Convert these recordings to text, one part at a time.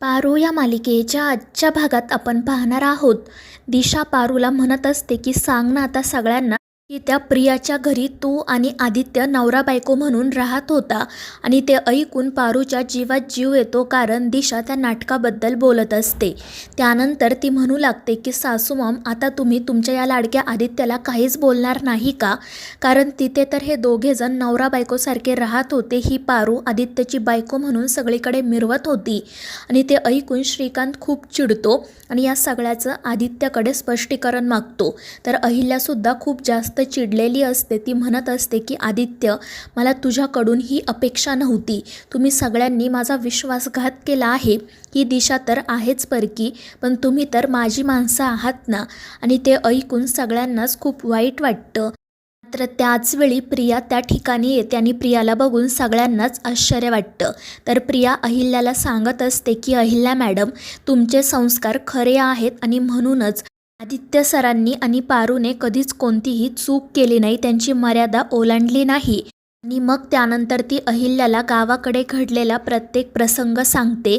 पारो या मालिकेच्या आजच्या भागात आपण पाहणार आहोत. दिशा पारूला म्हणत असते की सांग ना आता सगळ्यांना की त्या प्रियाच्या घरी तू आणि आदित्य नवरा बायको म्हणून राहत होता. आणि ते ऐकून पारूच्या जीवात जीव येतो, कारण दिशा त्या नाटकाबद्दल बोलत असते. त्यानंतर ती म्हणू लागते की सासूमॉम, आता तुम्ही तुमच्या या लाडक्या आदित्यला काहीच बोलणार नाही का? कारण तिथे तर हे दोघेजण नवरा बायकोसारखे राहत होते. ही पारू आदित्यची बायको म्हणून सगळीकडे मिरवत होती. आणि ते ऐकून श्रीकांत खूप चिडतो आणि या सगळ्याचं आदित्यकडे स्पष्टीकरण मागतो. तर अहिल्यासुद्धा खूप जास्त चिडलेली असते. ती म्हणत असते की आदित्य, मला तुझ्याकडून ही अपेक्षा नव्हती. तुम्ही सगळ्यांनी माझा विश्वासघात केला आहे. ही दिशा तर आहेच परकी, पण तुम्ही तर माझी माणसं आहात ना. आणि ते ऐकून सगळ्यांनाच खूप वाईट वाटतं. मात्र त्याचवेळी प्रिया त्या ठिकाणी येते आणि प्रियाला बघून सगळ्यांनाच आश्चर्य वाटतं. तर प्रिया अहिल्याला सांगत असते की अहिल्या मॅडम, तुमचे संस्कार खरे आहेत आणि म्हणूनच आदित्य सरांनी आणि पारूने कधीच कोणतीही चूक केली नाही, त्यांची मर्यादा ओलांडली नाही. आणि मग त्यानंतर ती अहिल्याला गावाकडे घडलेला प्रत्येक प्रसंग सांगते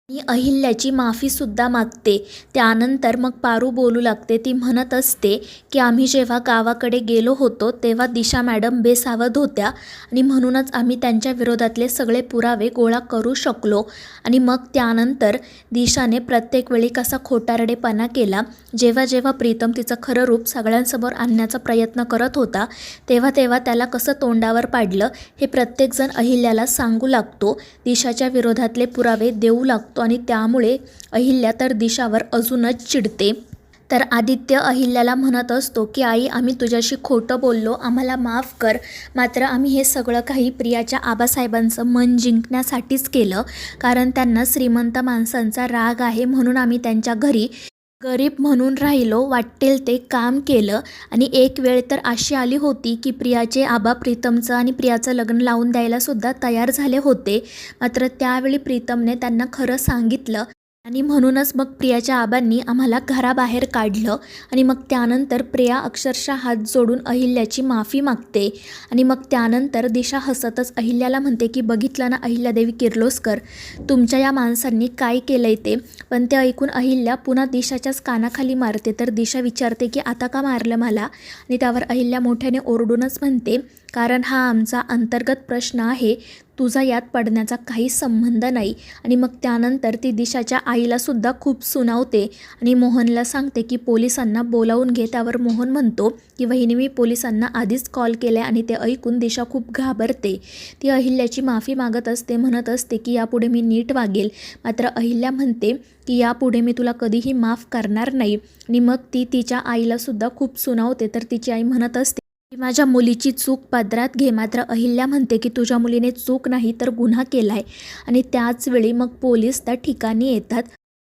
आणि अहिल्याची माफीसुद्धा मागते. त्यानंतर मग पारू बोलू लागते. ती म्हणत असते की आम्ही जेव्हा गावाकडे गेलो होतो तेव्हा दिशा मॅडम बेसावध होत्या आणि म्हणूनच आम्ही त्यांच्या विरोधातले सगळे पुरावे गोळा करू शकलो. आणि मग त्यानंतर दिशाने प्रत्येक वेळी कसा खोटारडेपणा केला. जेव्हा जेव्हा प्रीतम तिचं खरं रूप सगळ्यांसमोर आणण्याचा प्रयत्न करत होता तेव्हा तेव्हा त्याला कसं तोंडावर पाडलं हे प्रत्येकजण अहिल्याला सांगू लागतो. दिशाच्या विरोधातले पुरावे देऊ लागतो आणि त्यामुळे अहिल्या तर दिशावर अजूनच चिडते. तर आदित्य अहिल्याला म्हणत असतो की आई, आम्ही तुझ्याशी खोटं बोललो, आम्हाला माफ कर. मात्र आम्ही हे सगळं काही प्रियाच्या आबासाहेबांचं मन जिंकण्यासाठीच केलं, कारण त्यांना श्रीमंत माणसांचा राग आहे म्हणून आम्ही त्यांच्या घरी गरीब म्हणून राहिलो, वाटेल ते काम केलं. आणि एक वेळ तर अशी आली होती की प्रियाचे आबा प्रीतमचं आणि प्रियाचं लग्न लावून द्यायला सुद्धा तयार झाले होते. मात्र त्यावेळी प्रीतमने त्यांना खरं सांगितलं आणि म्हणूनच मग प्रियाच्या आबांनी आम्हाला घराबाहेर काढलं. आणि मग त्यानंतर प्रिया अक्षरशः हात जोडून अहिल्याची माफी मागते. आणि मग त्यानंतर दिशा हसतच अहिल्याला म्हणते की बघितलं ना अहिल्यादेवी किर्लोस्कर, तुमच्या या माणसांनी काय केलंय ते. पण ते ऐकून अहिल्या पुन्हा दिशाच्याच कानाखाली मारते. तर दिशा विचारते की आता का मारलं मला? आणि त्यावर अहिल्या मोठ्याने ओरडूनच म्हणते, कारण हा आमचा अंतर्गत प्रश्न आहे, तुझा यात पडण्याचा काही संबंध नाही. आणि मग त्यानंतर ती दिशाच्या आईलासुद्धा खूप सुनावते आणि मोहनला सांगते की पोलिसांना बोलावून घे. त्यावर मोहन म्हणतो की वहिनी, मी पोलिसांना आधीच कॉल केला आहे. आणि ते ऐकून दिशा खूप घाबरते. ती अहिल्याची माफी मागत असते, म्हणत असते की यापुढे मी नीट वागेल. मात्र अहिल्या म्हणते की यापुढे मी तुला कधीही माफ करणार नाही. आणि मग ती तिच्या आईलासुद्धा खूप सुनावते. तर तिची आई म्हणत असते की माझ्या मुलीची चूक पदरात घे. मात्र अहिल्या म्हणते की तुझ्या मुलीने चूक नाही तर गुन्हा केला आहे. आणि त्याचवेळी मग पोलीस त्या ठिकाणी येतात.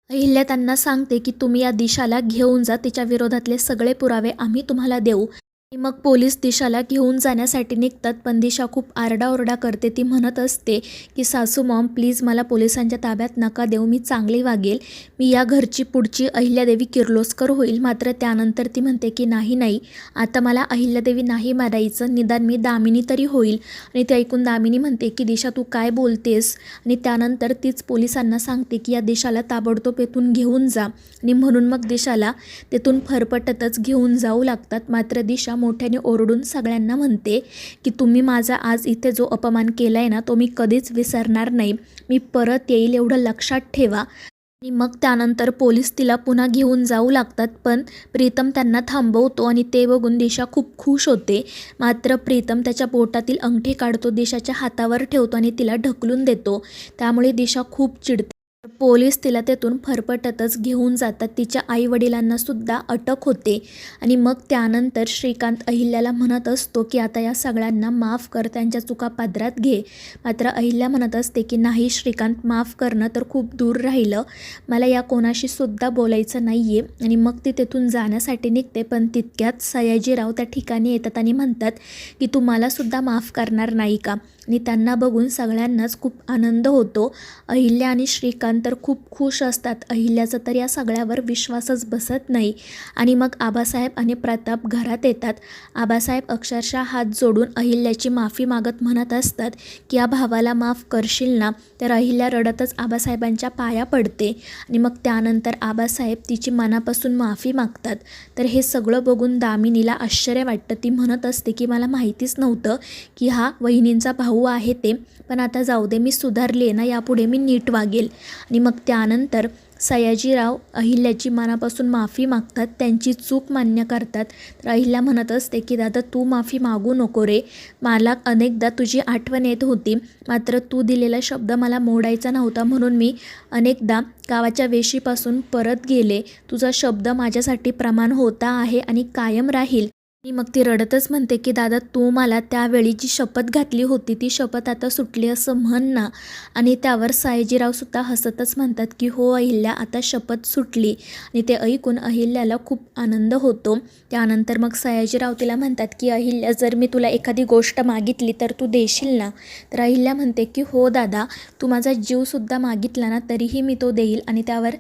अहिल्या त्यांना सांगते की तुम्ही या दिशाला घेऊन जा, तिच्या विरोधातले सगळे पुरावे आम्ही तुम्हाला देऊ. आणि मग पोलीस दिशाला घेऊन जाण्यासाठी निघतात. पण दिशा खूप आरडाओरडा करते. ती म्हणत असते की सासू मॉम, प्लीज मला पोलिसांच्या ताब्यात नका देऊ, मी चांगली वागेल, मी या घरची पुढची अहिल्यादेवी किर्लोस्कर होईल. मात्र त्यानंतर ती म्हणते की नाही नाही, आता मला अहिल्यादेवी नाही मारायचं, निदान मी दामिनी तरी होईल. आणि ते ऐकून दामिनी म्हणते की दिशा तू काय बोलतेस? आणि त्यानंतर तीच पोलिसांना सांगते की या दिशाला ताबडतोब येथून घेऊन जा. आणि म्हणून मग दिशाला तेथून फरफटतच घेऊन जाऊ लागतात. मात्र दिशा मोठ्याने ओरडून सगळ्यांना म्हणते की तुम्ही माझा आज इथे जो अपमान केला आहे ना, तो मी कधीच विसरणार नाही, मी परत येईल, एवढं लक्षात ठेवा. आणि मग त्यानंतर पोलीस तिला पुन्हा घेऊन जाऊ लागतात. पण प्रीतम त्यांना थांबवतो आणि ते बघून दिशा खूप खुश होते. मात्र प्रीतम त्याच्या बोटातील अंगठी काढतो, दिशाच्या हातावर ठेवतो आणि तिला ढकलून देतो. त्यामुळे दिशा खूप चिडते. पोलीस तिला तेथून फरफटतच घेऊन जातात. तिच्या आईवडिलांना सुद्धा अटक होते. आणि मग त्यानंतर श्रीकांत अहिल्याला म्हणत असतो की आता या सगळ्यांना माफ कर, त्यांच्या चुका पदरात घे. मात्र अहिल्या म्हणत असते की नाही श्रीकांत, माफ करणं तर खूप दूर राहिलं, मला या कोणाशी सुद्धा बोलायचं नाही आहे. आणि मग ती तेथून जाण्यासाठी निघते. पण तितक्यात सयाजीराव त्या ठिकाणी येतात आणि म्हणतात की तू मला सुद्धा माफ करणार नाही का? आणि त्यांना बघून सगळ्यांनाच खूप आनंद होतो. अहिल्या आणि श्रीकांत तर खूप खुश असतात. अहिल्याचा तर या सगळ्यावर विश्वासच बसत नाही. आणि मग आबासाहेब आणि प्रताप घरात येतात. आबासाहेब अक्षरशः हात जोडून अहिल्याची माफी मागत म्हणत असतात की या भावाला माफ करशील ना. तर अहिल्या रडतच आबासाहेबांच्या पाया पडते आणि मग त्यानंतर आबासाहेब तिची मनापासून माफी मागतात. तर हे सगळं बघून दामिनीला आश्चर्य वाटतं. ती म्हणत असते की मला माहितीच नव्हतं की हा वहिनींचा भाऊ आहे ते, पण आता जाऊ दे, मी सुधारले ना, यापुढे मी नीट वागेल. आणि मग त्यानंतर सयाजीराव अहिल्याची मनापासून माफी मागतात, त्यांची चूक मान्य करतात. तर अहिल्या म्हणत असते की दादा तू माफी मागू नको रे, मला अनेकदा तुझी आठवण येत होती, मात्र तू दिलेला शब्द मला मोडायचा नव्हता म्हणून मी अनेकदा गावाच्या वेशीपासून परत गेले. तुझा शब्द माझ्यासाठी प्रमाण होता आहे आणि कायम राहील. आणि मग ती रडतच म्हणते की दादा तू मला त्यावेळी जी शपथ घातली होती ती शपथ आता सुटली असं म्हण ना. आणि त्यावर सयाजीरावसुद्धा हसतच म्हणतात की हो अहिल्या, आता शपथ सुटली. आणि ते ऐकून अहिल्याला खूप आनंद होतो. त्यानंतर मग सयाजीराव तिला म्हणतात की अहिल्या, जर मी तुला एखादी गोष्ट मागितली तर तू देशील ना. तर अहिल्या म्हणते की हो दादा, तू माझा जीवसुद्धा मागितला ना तरीही मी तो देईल. आणि त्यावर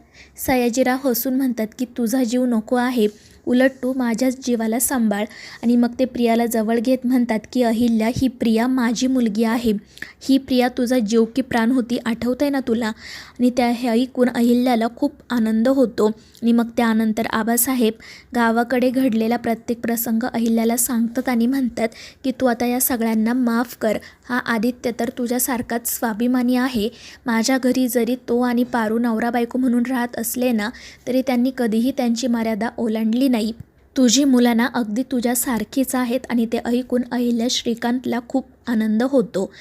सयाजीराव हसून म्हणतात की तुझा जीव नको आहे, उलट तू माझ्याच जीवाला सांभाळ. आणि मग ते प्रियाला जवळ घेत म्हणतात की अहिल्या, ही प्रिया माझी मुलगी आहे, ही प्रिया तुझा जीव की प्राण होती, आठवतं आहे ना तुला. आणि त्या हे ऐकून अहिल्याला खूप आनंद होतो. आणि मग त्यानंतर आबासाहेब गावाकडे घडलेला प्रत्येक प्रसंग अहिल्याला सांगतात आणि म्हणतात की तू आता या सगळ्यांना माफ कर. हा आदित्य तर तुझ्यासारखाच स्वाभिमानी आहे. माझ्या घरी जरी तो आणि पारू नवरा बायको म्हणून राहत असले ना, तरी त्यांनी कधीही त्यांची मर्यादा ओलांडली नाही. तुझी मुलं ना अगदी तुझ्यासारखीच आहेत. आणि ते ऐकून अहिल्या श्रीकांतला खूप आनंद होतो.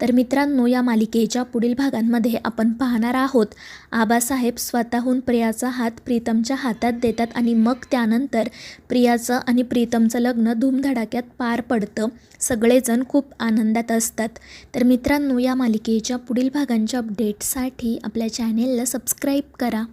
तर मित्रांनो, या मालिकेच्या पुढील भागांमध्ये आपण पाहणार आहोत आबासाहेब स्वतःहून प्रियाचा हात प्रीतमच्या हातात देतात आणि मग त्यानंतर प्रियाचं आणि प्रीतमचं लग्न धूमधडाक्यात पार पडतं. सगळेजण खूप आनंदात असतात. तर मित्रांनो, या मालिकेच्या पुढील भागांच्या अपडेटसाठी आपल्या चॅनेलला सबस्क्राईब करा.